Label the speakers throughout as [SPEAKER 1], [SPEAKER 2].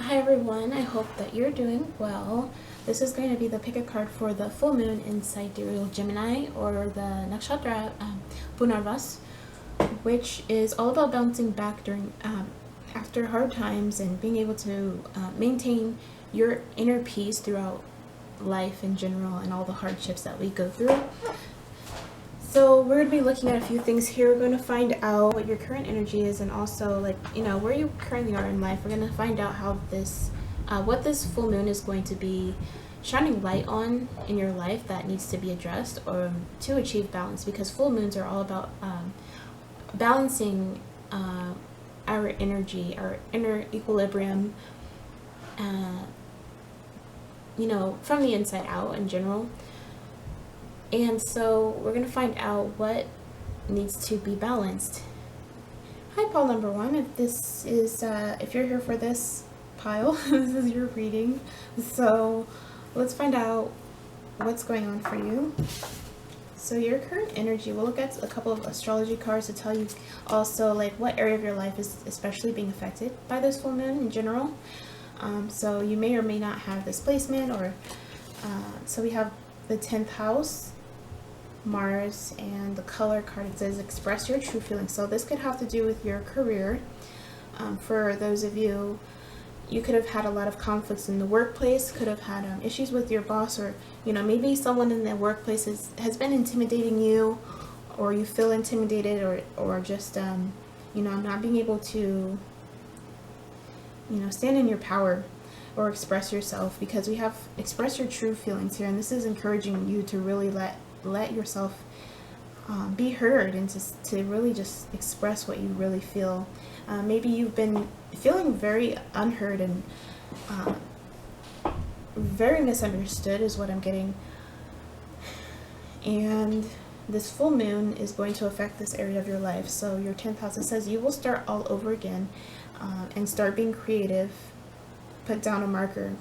[SPEAKER 1] Hi everyone, I hope that you're doing well. This is going to be the pick a card for the full moon in sidereal Gemini, or the Nakshatra Punarvasu, which is all about bouncing back during after hard times and being able to maintain your inner peace throughout life in general and all the hardships that we go through. So we're going to be looking at a few things here. We're going to find out what your current energy is, and also where you currently are in life. We're going to find out how this what this full moon is going to be shining light on in your life that needs to be addressed or to achieve balance, because full moons are all about balancing our energy, our inner equilibrium, from the inside out in general. And so we're going to find out what needs to be balanced. Hi, pile number one. If you're here for this pile, this is your reading. So let's find out what's going on for you. So your current energy, we'll look at a couple of astrology cards to tell you also what area of your life is especially being affected by this full moon in general. So you may or may not have this placement, or so we have the 10th house, Mars, and the color card. It says express your true feelings. So this could have to do with your career. For those of you, you could have had a lot of conflicts in the workplace, could have had issues with your boss, or maybe someone in the workplace has been intimidating you, or you feel intimidated, or just not being able to stand in your power or express yourself, because we have express your true feelings here, and this is encouraging you to really let yourself be heard, and to really just express what you really feel. Maybe you've been feeling very unheard and very misunderstood is what I'm getting, and this full moon is going to affect this area of your life. So your 10th house, it says you will start all over again and start being creative, put down a marker.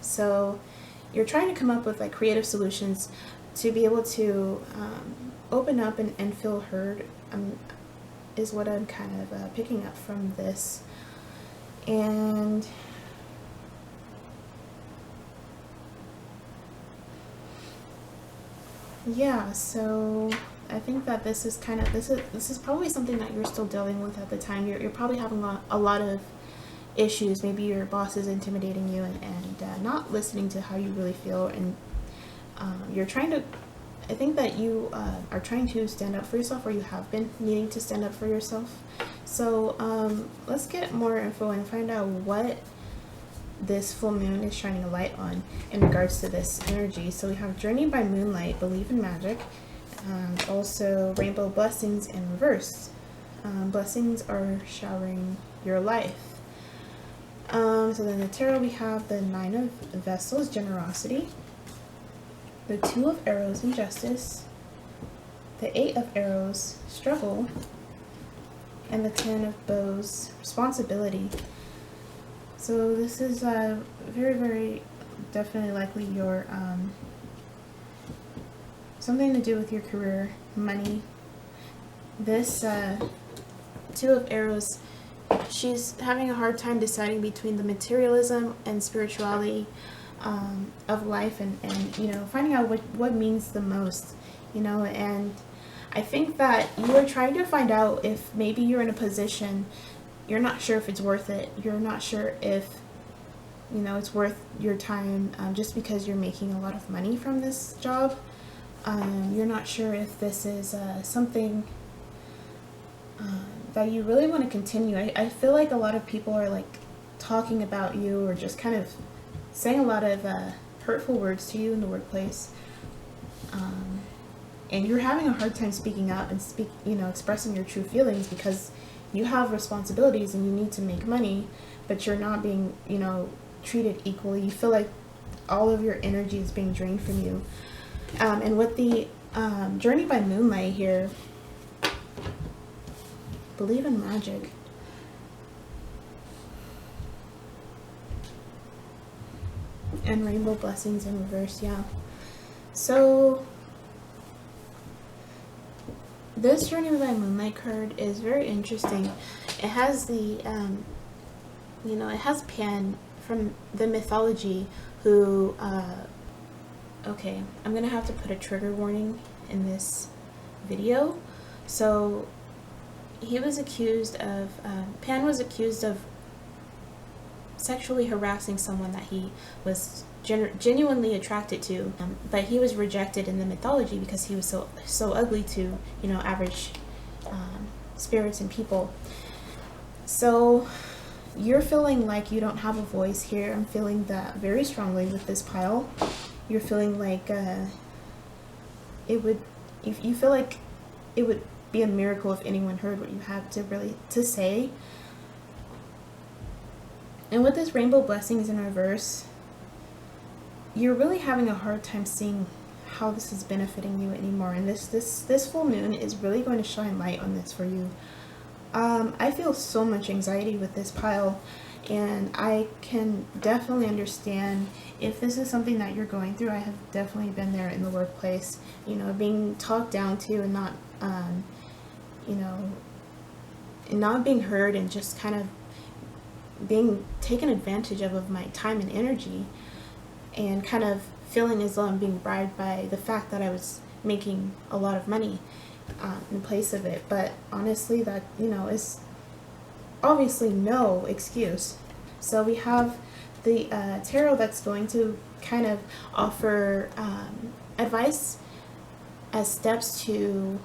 [SPEAKER 1] So you're trying to come up with creative solutions to be able to open up and feel heard, is what I'm kind of picking up from this. And yeah, so I think that this is probably something that you're still dealing with at the time. You're probably having a lot of issues. Maybe your boss is intimidating you and not listening to how you really feel, and you're trying to, I think that you are trying to stand up for yourself, or you have been needing to stand up for yourself. So let's get more info and find out what this full moon is shining a light on in regards to this energy. So we have Journey by Moonlight, Believe in Magic, also Rainbow Blessings in reverse. Blessings are showering your life. So then the tarot, we have the 9 of Vessels, Generosity, the 2 of Arrows, Injustice, the 8 of Arrows, Struggle, and the 10 of Bows, Responsibility. So this is very, very definitely likely your something to do with your career, money. This 2 of Arrows, she's having a hard time deciding between the materialism and spirituality of life, and finding out what means the most, and I think that you are trying to find out if maybe you're in a position, you're not sure if it's worth it, you're not sure if it's worth your time, just because you're making a lot of money from this job. You're not sure if this is something that you really want to continue. I feel like a lot of people are talking about you, or just kind of saying a lot of hurtful words to you in the workplace, and you're having a hard time speaking up and expressing your true feelings, because you have responsibilities and you need to make money, but you're not being treated equally. You feel like all of your energy is being drained from you, and with the Journey by Moonlight here, Believe in Magic, and Rainbow Blessings in reverse. Yeah, so this Journey by Moonlight card is very interesting. It has the it has from the mythology who, okay, I'm gonna have to put a trigger warning in this video. So he was accused of, Pan was accused of sexually harassing someone that he was genuinely attracted to, but he was rejected in the mythology because he was so ugly to, you know, average spirits and people. So you're feeling like you don't have a voice here. I'm feeling that very strongly with this pile. You're feeling like it would, if you feel like it would be a miracle if anyone heard what you have to say. And with this rainbow blessings in reverse, you're really having a hard time seeing how this is benefiting you anymore. And this full moon is really going to shine light on this for you. I feel so much anxiety with this pile, and I can definitely understand if this is something that you're going through. I have definitely been there in the workplace, you know, being talked down to and not, you know, not being heard and just kind of being taken advantage of my time and energy, and kind of feeling as though I'm being bribed by the fact that I was making a lot of money in place of it. But honestly, that, you know, is obviously no excuse. So we have the tarot that's going to kind of offer advice as steps to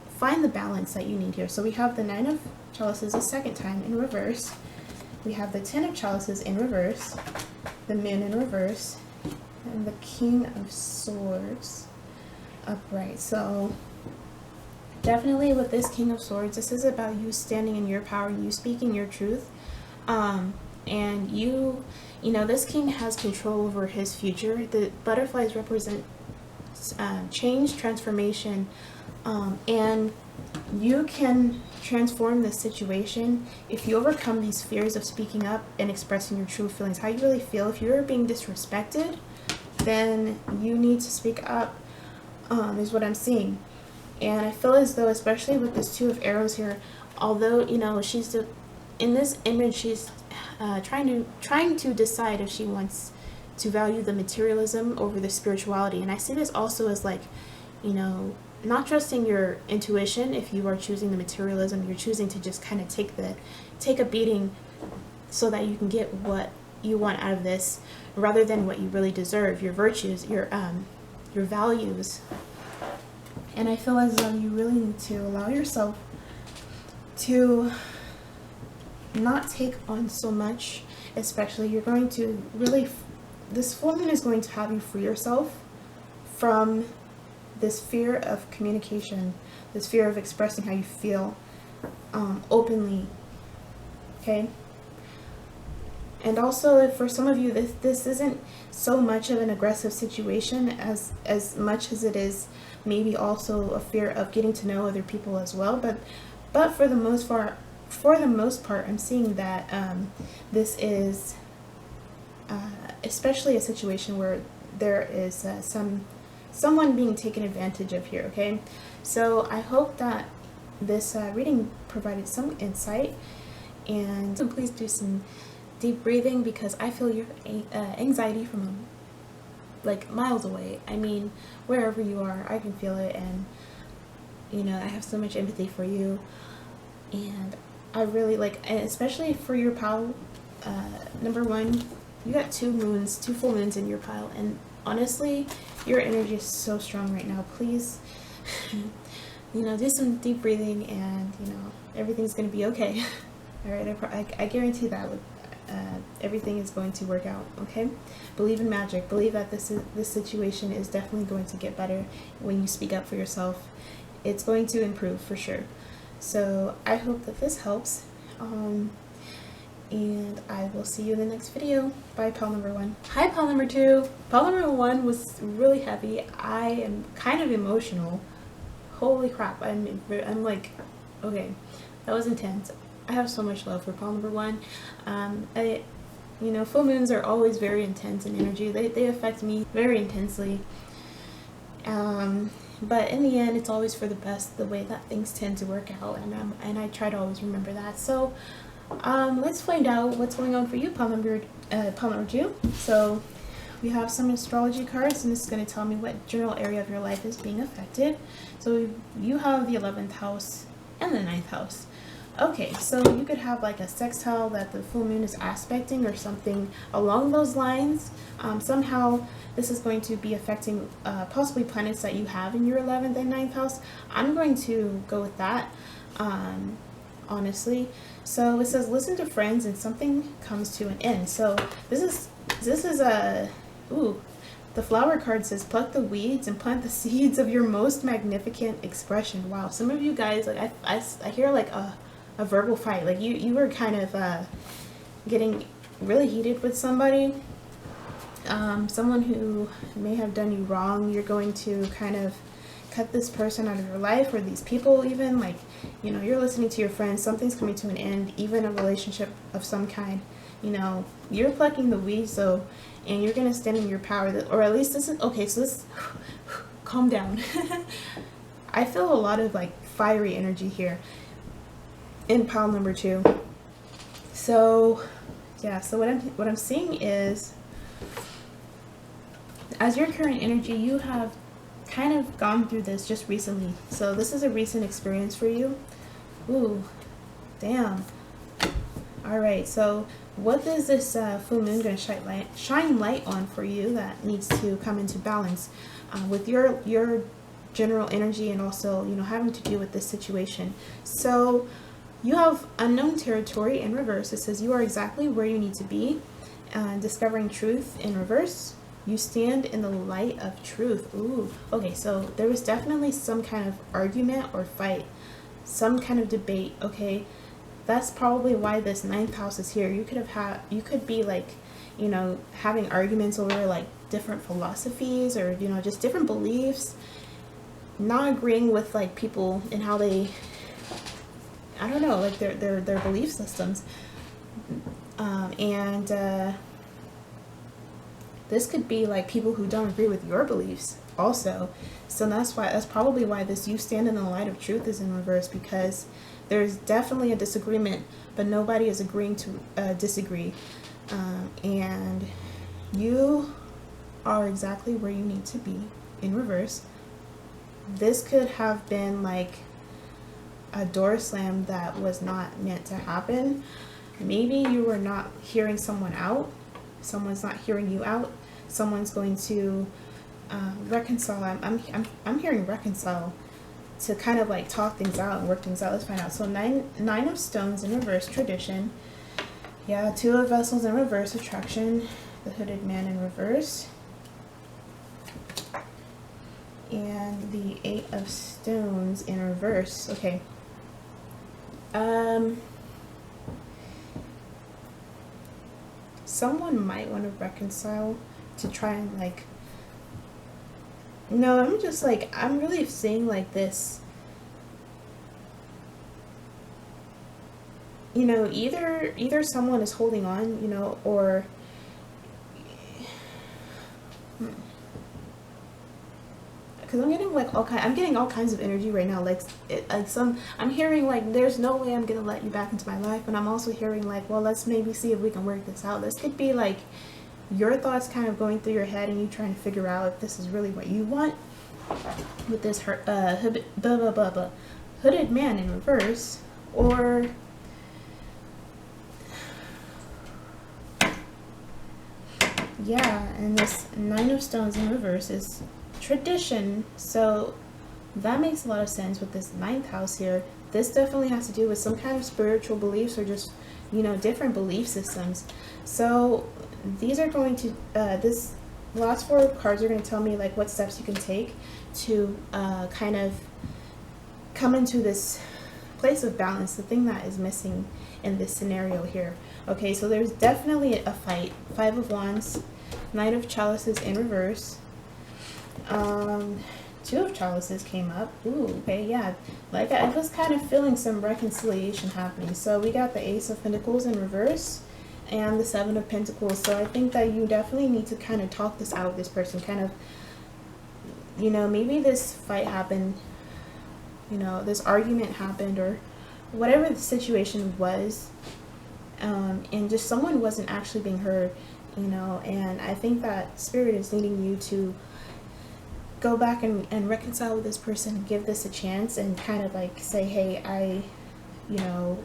[SPEAKER 1] find the balance that you need here. So we have the Nine of Chalices a second time in reverse. We have the Ten of Chalices in reverse, the Moon in reverse, and the King of Swords upright. So definitely with this King of Swords, this is about you standing in your power, you speaking your truth, and you know, this king has control over his future. The butterflies represent change, transformation, and you can transform this situation if you overcome these fears of speaking up and expressing your true feelings, how you really feel. If you're being disrespected, then you need to speak up, is what I'm seeing. And I feel as though, especially with this Two of Arrows here, although, you know, in this image, she's trying to decide if she wants to value the materialism over the spirituality. And I see this also as, like, you know, not trusting your intuition. If you are choosing the materialism, you're choosing to just kind of take a beating so that you can get what you want out of this, rather than what you really deserve, your virtues, your values. And I feel as though you really need to allow yourself to not take on so much. Especially, you're going to really, this full moon is going to have you free yourself from this fear of communication, this fear of expressing how you feel openly, okay? And also, for some of you, this isn't so much of an aggressive situation as much as it is maybe also a fear of getting to know other people as well. But for the most part, I'm seeing that this is especially a situation where there is someone being taken advantage of here, okay? So I hope that this reading provided some insight, and please do some deep breathing, because I feel your anxiety from like miles away. I mean, wherever you are, I can feel it, and you know, I have so much empathy for you, and I really and especially for your pile, number one, you got two full moons in your pile, and honestly, your energy is so strong right now. Please, you know, do some deep breathing, and you know, everything's gonna be okay. All right, I guarantee that everything is going to work out. Okay, believe in magic. Believe that this situation is definitely going to get better when you speak up for yourself. It's going to improve for sure. So I hope that this helps. And I will see you in the next video. Bye, pile number one. Hi, pile number two. Pile number one was really heavy. I am kind of emotional. Holy crap. I'm like, okay, that was intense. I have so much love for pile number one. You know, full moons are always very intense in energy. They affect me very intensely. But in the end, it's always for the best, the way that things tend to work out, and I try to always remember that. So Let's find out what's going on for you, pile number 2. So we have some astrology cards, and this is going to tell me what general area of your life is being affected. So you have the 11th house and the 9th house. Okay, so you could have like a sextile that the full moon is aspecting or something along those lines. Somehow this is going to be affecting possibly planets that you have in your 11th and 9th house. I'm going to go with that, honestly. So it says listen to friends and something comes to an end. So this is a the flower card says pluck the weeds and plant the seeds of your most magnificent expression. Wow, some of you guys, like I hear like a verbal fight, like you were kind of getting really heated with somebody, someone who may have done you wrong. You're going to kind of cut this person out of your life, or these people even, like, you know, you're listening to your friends, something's coming to an end, even a relationship of some kind. You know, you're plucking the weeds, so, and you're going to stand in your power, or at least this is, okay, so this, calm down. I feel a lot of like fiery energy here in pile number 2. So yeah, so what I'm seeing is, as your current energy, you have kind of gone through this just recently. So this is a recent experience for you. Ooh, damn. All right, so what is this full moon going to shine light on for you that needs to come into balance with your general energy, and also, you know, having to deal with this situation? So you have unknown territory in reverse. It says you are exactly where you need to be. Discovering truth in reverse. You stand in the light of truth. Ooh, okay, so there was definitely some kind of argument or fight, some kind of debate, okay? That's probably why this 9th house is here. You could be like, you know, having arguments over like different philosophies, or, you know, just different beliefs, not agreeing with like people and how they, I don't know, like their belief systems. This could be like people who don't agree with your beliefs also. So that's probably why this you stand in the light of truth is in reverse, because there's definitely a disagreement, but nobody is agreeing to disagree. And you are exactly where you need to be in reverse. This could have been like a door slam that was not meant to happen. Maybe you were not hearing someone out. Someone's not hearing you out. Someone's going to reconcile. I'm hearing reconcile, to kind of like talk things out and work things out. Let's find out. So nine of stones in reverse, tradition. Yeah, 2 of vessels in reverse, attraction. The hooded man in reverse. And the 8 of stones in reverse. Okay. Someone might want to reconcile to try and like, no, I'm really seeing like this, you know, either someone is holding on, you know, or because I'm getting all kinds of energy right now, I'm hearing like there's no way I'm gonna let you back into my life, and I'm also hearing like, well, let's maybe see if we can work this out. This could be like your thoughts kind of going through your head, and you trying to figure out if this is really what you want with this hooded man in reverse, or yeah, and this 9 of stones in reverse is tradition. So that makes a lot of sense with this 9th house here. This definitely has to do with some kind of spiritual beliefs, or just, you know, different belief systems. So these are going to this last 4 cards are going to tell me like what steps you can take to kind of come into this place of balance, the thing that is missing in this scenario here. Okay, so there's definitely a fight. 5 of wands, Knight of chalices in reverse. 2 of chalices came up. Ooh, okay, yeah. Like I was kind of feeling some reconciliation happening. So we got the Ace of Pentacles in reverse and the 7 of Pentacles. So I think that you definitely need to kind of talk this out with this person. Kind of, you know, maybe this fight happened, you know, this argument happened, or whatever the situation was. and just someone wasn't actually being heard, you know. And I think that Spirit is needing you to go back and reconcile with this person and give this a chance, and kind of like say, hey, I, you know,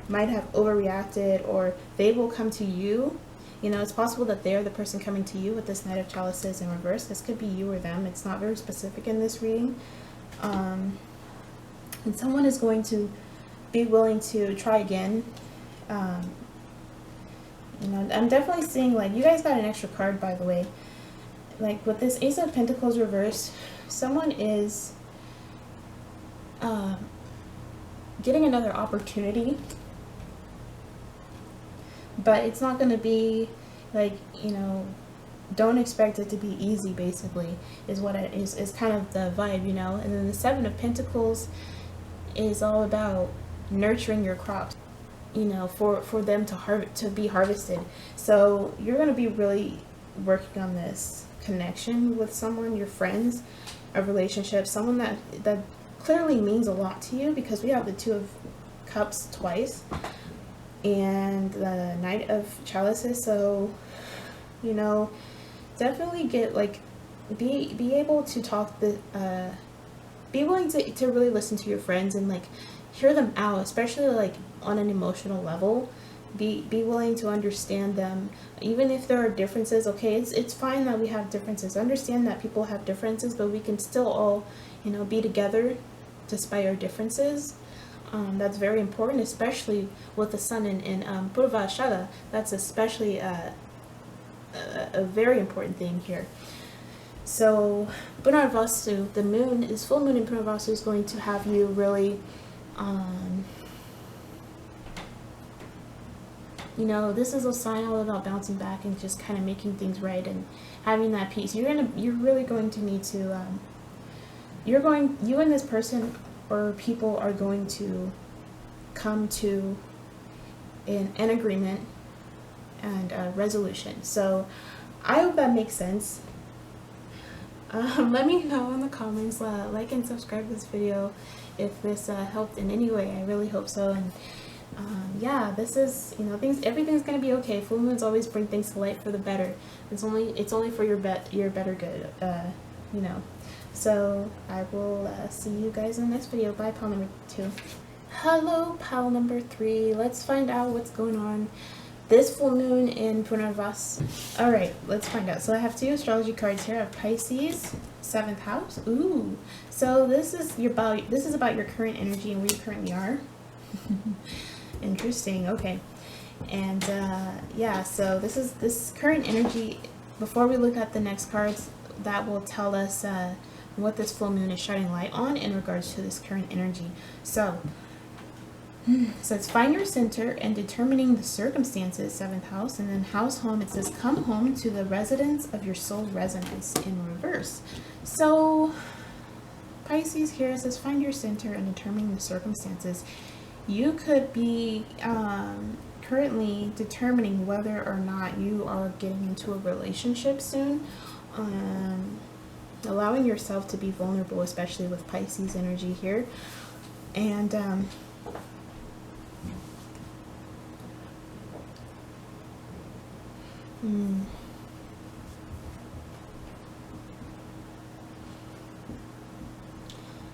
[SPEAKER 1] might have overreacted, or they will come to you. You know, it's possible that they're the person coming to you with this Knight of Chalices in reverse. This could be you or them. It's not very specific in this reading. And someone is going to be willing to try again. You know, I'm definitely seeing, like, you guys got an extra card, by the way. Like, with this Ace of Pentacles reverse, someone is getting another opportunity. But it's not going to be, like, you know, don't expect it to be easy, basically, is what it is kind of the vibe, you know. And then the Seven of Pentacles is all about nurturing your crops, you know, for them to be harvested. So you're going to be really working on this connection with someone, your friends, a relationship, someone that clearly means a lot to you, because we have the Two of Cups twice and the Knight of Chalices. So, you know, definitely get, like, be able to talk be willing to really listen to your friends and, like, hear them out, especially, like, on an emotional level. Be willing to understand them, even if there are differences. Okay, it's fine that we have differences. Understand that people have differences, but we can still all, you know, be together despite our differences. That's very important, especially with the sun in Purvashada. That's especially a very important thing here. So Punarvasu, the moon, is full moon in Punarvasu, is going to have you really, you know, this is a sign all about bouncing back and just kind of making things right and having that peace. You're really going to need to, you and this person or people are going to come to an agreement and a resolution. So I hope that makes sense. Let me know in the comments, like and subscribe to this video if this helped in any way. I really hope so. And yeah, this is, you know, everything's gonna be okay. Full moons always bring things to light for the better. It's only for your better good, you know. So I will see you guys in the next video. Bye, pile number 2. Hello, pile number 3. Let's find out what's going on this full moon in Punarvasu. All right, let's find out. So I have 2 astrology cards here. I have Pisces, 7th house. Ooh, so this is about your current energy and where you currently are. Interesting. Okay, and yeah, so this current energy. Before we look at the next cards, that will tell us what this full moon is shedding light on in regards to this current energy. So it says find your center and determining the circumstances, 7th house, and then house home, it says come home to the residence of your soul resonance in reverse. So Pisces here, it says find your center and determining the circumstances. You could be currently determining whether or not you are getting into a relationship soon. Allowing yourself to be vulnerable, especially with Pisces energy here. And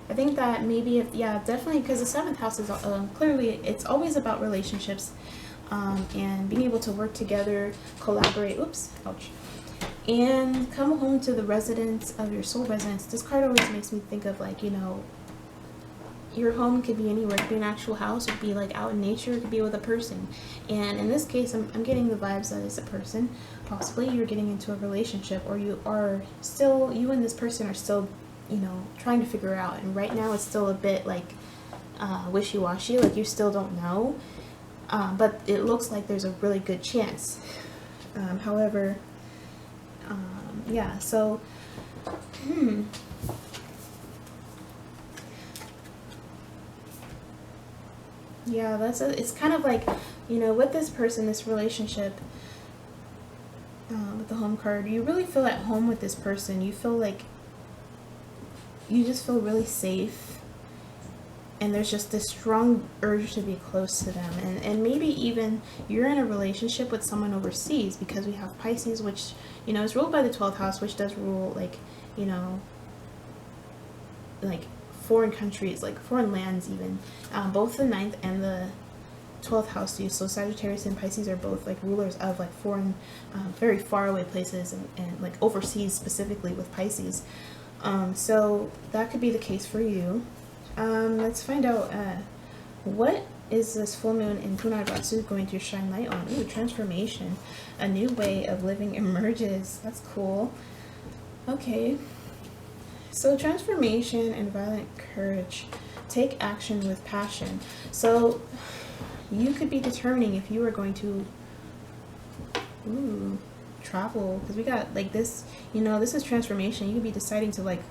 [SPEAKER 1] I think that maybe definitely, because the 7th house is clearly, it's always about relationships and being able to work together, collaborate. Oops, ouch. And come home to the residence of your soul resonance. This card always makes me think of, like, you know, your home could be anywhere. It could be an actual house. It could be, like, out in nature. It could be with a person. And in this case, I'm getting the vibes that it's a person. Possibly you're getting into a relationship, or you and this person are still, you know, trying to figure it out. And right now it's still a bit, like, wishy-washy. Like, you still don't know. But it looks like there's a really good chance. However... yeah, so yeah, it's kind of like, you know, with this person, this relationship, with the home card, you really feel at home with this person. You feel like you just feel really safe. and there's just this strong urge to be close to them, and maybe even you're in a relationship with someone overseas, because we have Pisces, which, you know, is ruled by the 12th house, which does rule, like, you know, like foreign countries, like foreign lands even. Both the 9th and the 12th house do. So Sagittarius and Pisces are both like rulers of like foreign, very far away places, and like overseas, specifically with Pisces. So that could be the case for you. Let's find out what is this full moon in Punarvasu going to shine light on. Ooh, transformation. A new way of living emerges. That's cool. Okay. So transformation and violent courage. Take action with passion. So you could be determining if you are going to travel, because we got like this, you know, this is transformation. You could be deciding to like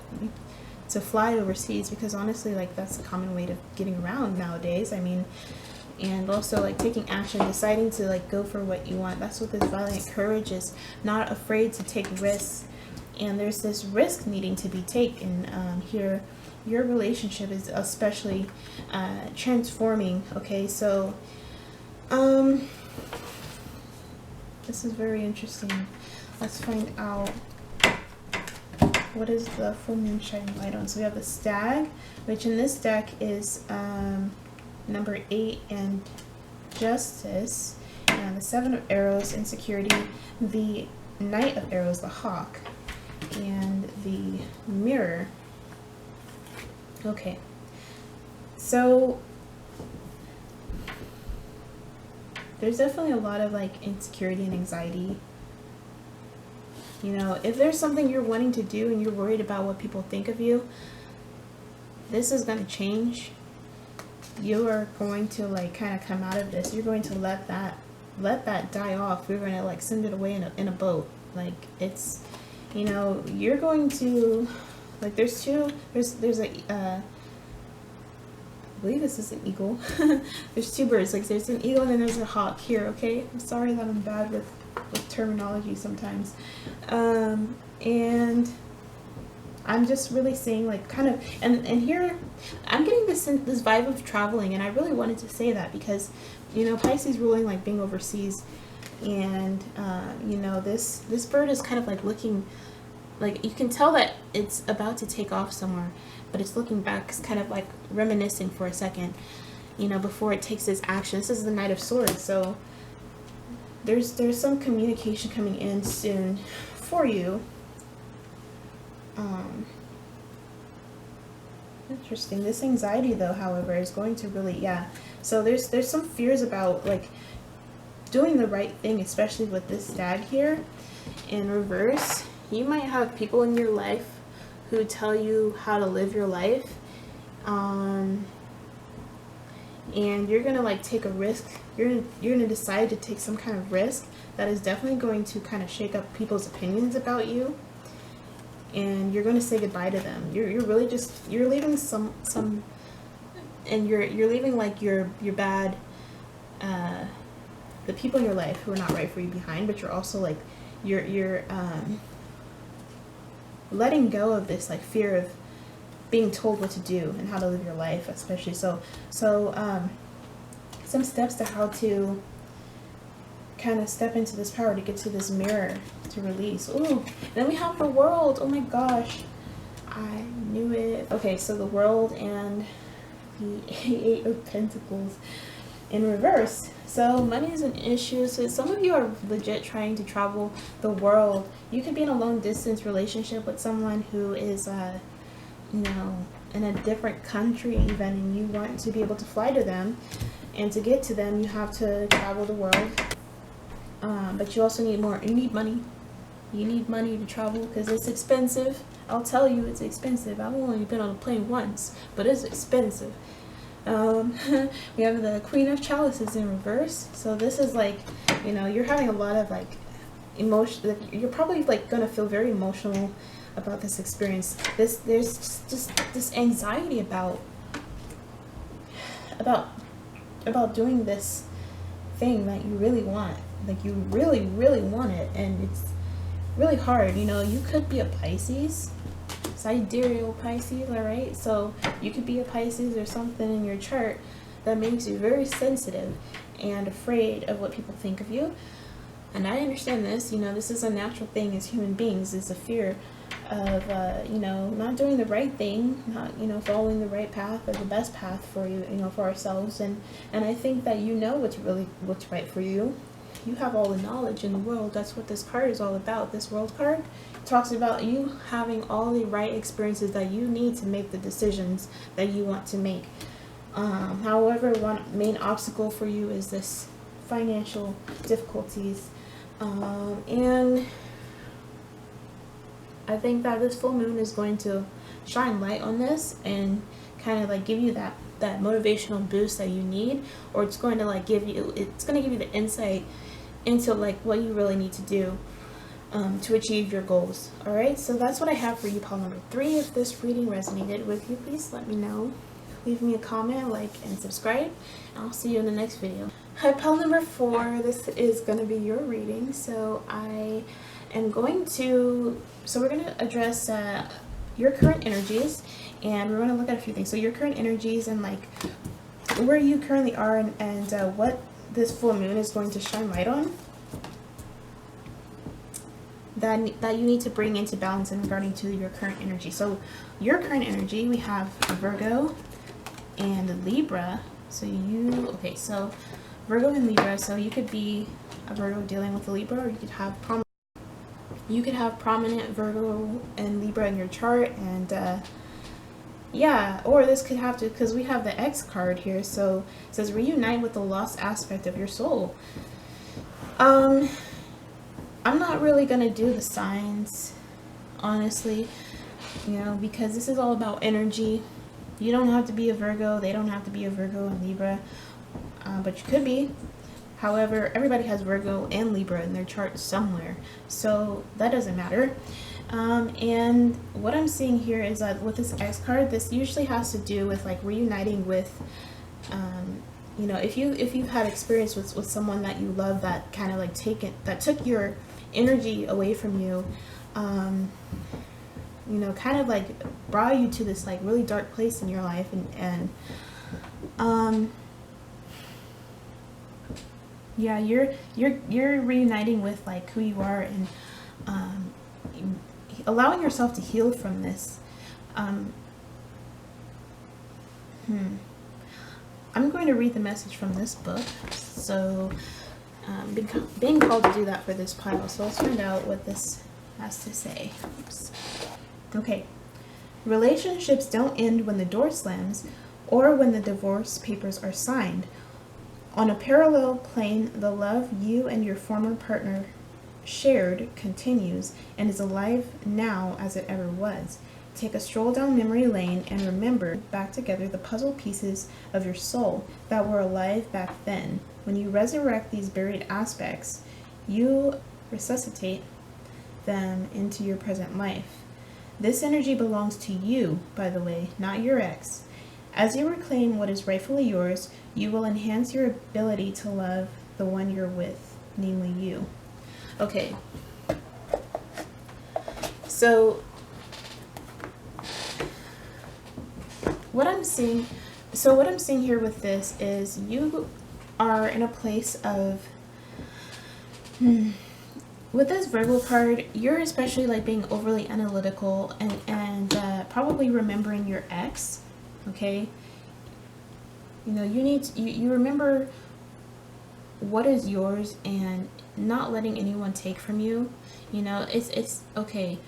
[SPEAKER 1] to fly overseas, because honestly, like, that's a common way of getting around nowadays. I mean, and also like taking action, deciding to like go for what you want. That's what this violent courage is. Not afraid to take risks, and there's this risk needing to be taken here. Your relationship is especially transforming. Okay, so this is very interesting. Let's find out what is the full moon shining light on. So we have the Stag, which in this deck is number 8 and Justice, and the 7 of Arrows, Insecurity, the Knight of Arrows, the Hawk, and the Mirror. Okay, so there's definitely a lot of like insecurity and anxiety. You know, if there's something you're wanting to do and you're worried about what people think of you, this is going to change. You are going to like kind of come out of this. You're going to let that die off. You're going to like send it away in a boat. Like, it's, you know, you're going to, like, there's a I believe this is an eagle. There's 2 birds. Like, there's an eagle and then there's a hawk here. Okay, I'm sorry that I'm bad with terminology sometimes, and I'm just really saying, like, kind of, and here I'm getting this vibe of traveling, and I really wanted to say that because, you know, Pisces ruling like being overseas, and you know, this bird is kind of like looking, like, you can tell that it's about to take off somewhere, but it's looking back. It's kind of like reminiscing for a second, you know, before it takes its action. This is the Knight of Swords, so there's some communication coming in soon for you. Interesting. This anxiety, though, however, is going to really, yeah. So there's some fears about like doing the right thing, especially with this Stag here in reverse. You might have people in your life who tell you how to live your life, and you're gonna like take a risk. You're gonna decide to take some kind of risk that is definitely going to kind of shake up people's opinions about you, and you're going to say goodbye to them. You're really just, you're leaving some and you're leaving like your bad the people in your life who are not right for you behind, but you're also like you're letting go of this like fear of being told what to do and how to live your life, especially. So some steps to how to kind of step into this power, to get to this mirror, to release. Ooh, then we have the World. Oh my gosh, I knew it. Okay, so the World and the 8 of Pentacles in reverse. So money is an issue. So some of you are legit trying to travel the world. You could be in a long distance relationship with someone who is you know, in a different country even, and you want to be able to fly to them, and to get to them you have to travel the world. But you also need more. You need money. You need money to travel because it's expensive. I'll tell you, it's expensive. I've only been on a plane once, but it's expensive. We have the Queen of Chalices in reverse. So this is like, you know, you're having a lot of like emotion. You're probably like gonna feel very emotional about this experience. There's just this anxiety about doing this thing that you really want. Like, you really, really want it, and it's really hard. You know, you could be a Pisces, sidereal Pisces, all right? So you could be a Pisces or something in your chart that makes you very sensitive and afraid of what people think of you. And I understand this, you know, this is a natural thing as human beings, is a fear of, you know, not doing the right thing, not, you know, following the right path or the best path for you, you know, for ourselves. And I think that you know what's right for you. You have all the knowledge in the world. That's what this card is all about. This world card talks about you having all the right experiences that you need to make the decisions that you want to make. However, one main obstacle for you is this financial difficulties. And I think that this full moon is going to shine light on this and kind of like give you that motivational boost that you need, or it's going to like give you the insight into like what you really need to do to achieve your goals. All right, so that's what I have for you, pile number 3. If this reading resonated with you, please let me know. Leave me a comment, like, and subscribe. I'll see you in the next video. Hi, pile number 4. This is going to be your reading. So we're going to address your current energies, and we're going to look at a few things. So your current energies and like where you currently are, and what this full moon is going to shine light on that you need to bring into balance in regarding to your current energy. So your current energy, we have Virgo and Libra. So so Virgo and Libra. So you could be a Virgo dealing with a Libra, or you could have prominent Virgo and Libra in your chart, and yeah, or this could have to, because we have the X card here, so it says reunite with the lost aspect of your soul. I'm not really gonna do the signs, honestly, you know, because this is all about energy. You don't have to be a Virgo, they don't have to be a Virgo and Libra, but you could be. However, everybody has Virgo and Libra in their chart somewhere, so that doesn't matter. And what I'm seeing here is that with this X card, this usually has to do with like reuniting with, you know, if you've had experience with someone that you love that kind of like took your energy away from you, you know, kind of like brought you to this like really dark place in your life, and yeah, you're reuniting with like who you are, and allowing yourself to heal from this. I'm going to read the message from this book. So being called to do that for this pile. So let's find out what this has to say. Oops. Okay. Relationships don't end when the door slams or when the divorce papers are signed. On a parallel plane, the love you and your former partner shared continues and is alive now as it ever was. Take a stroll down memory lane and remember back together the puzzle pieces of your soul that were alive back then. When you resurrect these buried aspects, you resuscitate them into your present life. This energy belongs to you, by the way, not your ex. As you reclaim what is rightfully yours, you will enhance your ability to love the one you're with, namely you. Okay. So what I'm seeing here with this is you are in a place of with this Virgo card, you're especially like being overly analytical and probably remembering your ex. Okay, you know, you remember what is yours and not letting anyone take from you. You know, it's okay.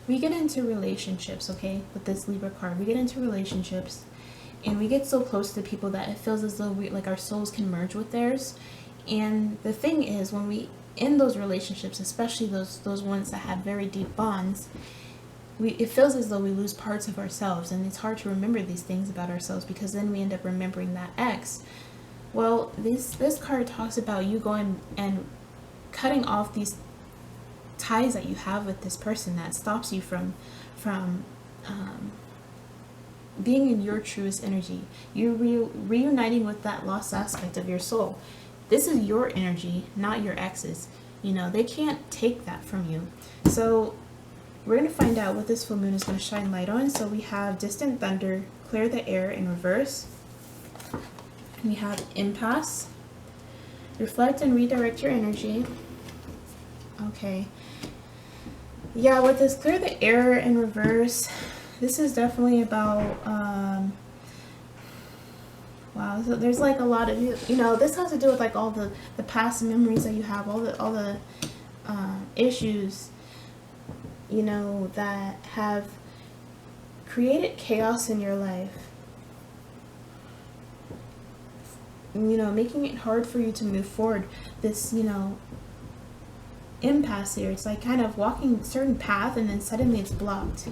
[SPEAKER 1] We get into relationships, okay, with this Libra card. We get into relationships and we get so close to people that it feels as though like our souls can merge with theirs. And the thing is, when we end those relationships, especially those ones that have very deep bonds, it feels as though we lose parts of ourselves, and it's hard to remember these things about ourselves because then we end up remembering that ex. Well, this card talks about you going and cutting off these ties that you have with this person that stops you from being in your truest energy. You're reuniting with that lost aspect of your soul. This is your energy, not your ex's. You know, they can't take that from you. So we're going to find out what this full moon is going to shine light on. So we have distant thunder, clear the air in reverse. We have impasse, reflect and redirect your energy. Okay. Yeah, with this clear the air in reverse, this is definitely about, wow, so there's like a lot of, you know, this has to do with like all the past memories that you have, all the issues, you know, that have created chaos in your life. You know, making it hard for you to move forward. This, you know, impasse here. It's like kind of walking a certain path and then suddenly it's blocked.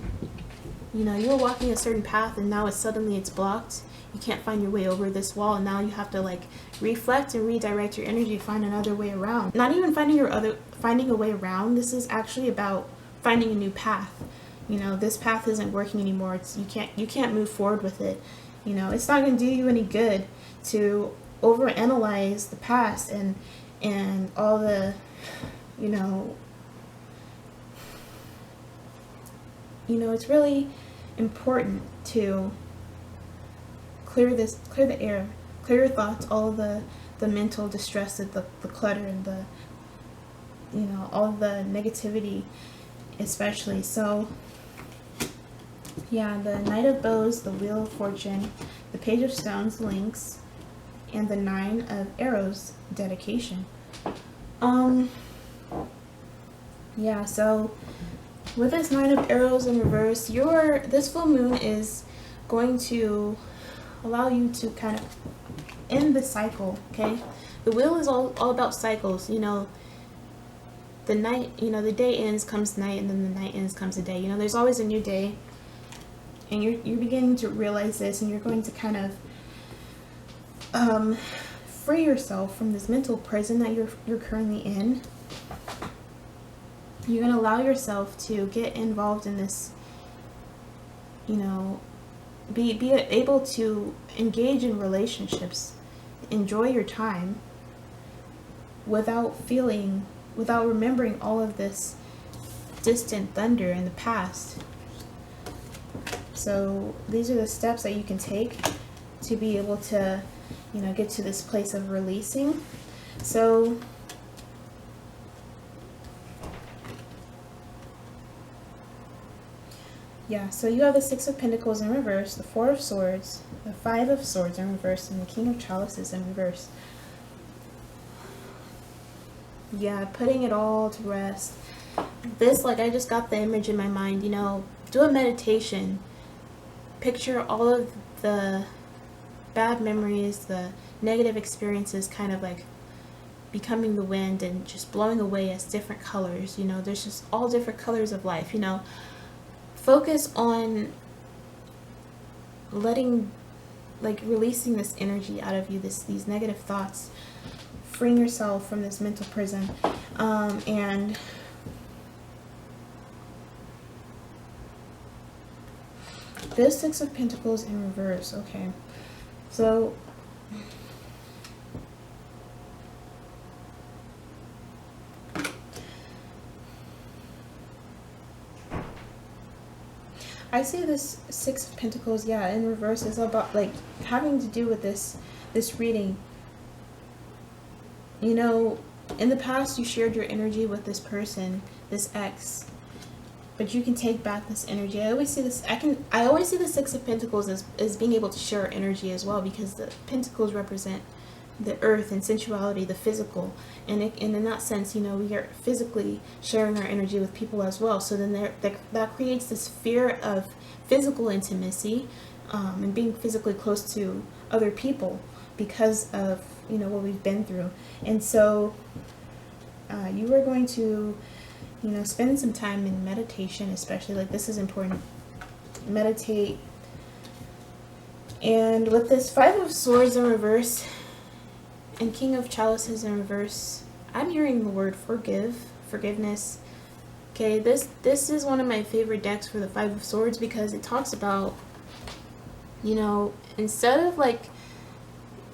[SPEAKER 1] You know, you were walking a certain path and now suddenly it's blocked. You can't find your way over this wall, and now you have to like reflect and redirect your energy, find another way around. Not even finding a way around. This is actually about finding a new path. You know, this path isn't working anymore. You can't move forward with it. You know, it's not going to do you any good to overanalyze the past and all the, you know, it's really important to clear the air, clear your thoughts, all of the mental distress, the clutter, and the, you know, all the negativity, especially. So yeah, the Knight of Bows, the Wheel of Fortune, the Page of Stones, Links, and the Nine of Arrows, Dedication. Yeah, so with this Nine of Arrows in reverse, this full moon is going to allow you to kind of end the cycle, okay? The wheel is all about cycles, you know. The night, you know, the day ends, comes night, and then the night ends, comes the day. You know, there's always a new day, and you're beginning to realize this, and you're going to kind of free yourself from this mental prison that you're currently in. You're going to allow yourself to get involved in this, you know, be able to engage in relationships, enjoy your time without remembering all of this distant thunder in the past. So these are the steps that you can take to be able to, you know, get to this place of releasing. So yeah, so you have the Six of Pentacles in reverse, the Four of Swords, the Five of Swords in reverse, and the King of Chalices in reverse. Yeah, putting it all to rest. This, like, I just got the image in my mind, you know, do a meditation. Picture all of the bad memories, the negative experiences kind of like becoming the wind and just blowing away as different colors. You know, there's just all different colors of life, you know. Focus on releasing this energy out of you, these negative thoughts, freeing yourself from this mental prison. And this Six of Pentacles in reverse. Okay, so I see this Six of Pentacles, yeah, in reverse is about like having to do with this reading. You know, in the past you shared your energy with this person, this ex, but you can take back this energy. I always see this. I always see the Six of Pentacles as being able to share energy as well, because the Pentacles represent the earth and sensuality, the physical, and in that sense, you know, we are physically sharing our energy with people as well. So then that creates this fear of physical intimacy, and being physically close to other people because of, you know, what we've been through. And so you are going to, you know, spend some time in meditation, especially, like, this is important. Meditate. And with this Five of Swords in reverse and King of Chalices in reverse, I'm hearing the word forgiveness. Okay, this is one of my favorite decks for the Five of Swords, because it talks about, you know, instead of like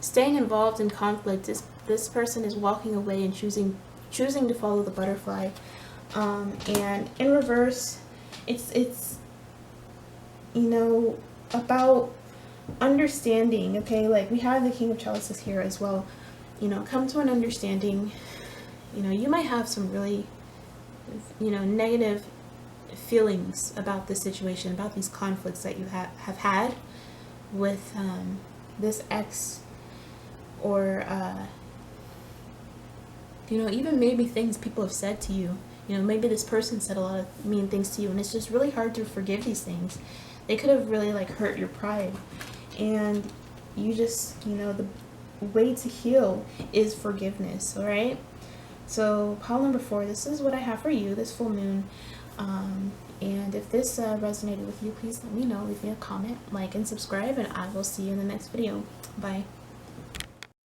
[SPEAKER 1] staying involved in conflict, this person is walking away and choosing choosing to follow the butterfly. And in reverse, it's you know, about understanding, okay? Like, we have the King of Chalices here as well. You know, come to an understanding. You know, you might have some really, you know, negative feelings about this situation, about these conflicts that you have had with this ex, or you know, even maybe things people have said to you. You know, maybe this person said a lot of mean things to you, and it's just really hard to forgive these things. They could have really, like, hurt your pride. And you just, you know, the way to heal is forgiveness, all right? So pile number 4, this is what I have for you, this full moon. And if this resonated with you, please let me know. Leave me a comment, like, and subscribe, and I will see you in the next video. Bye.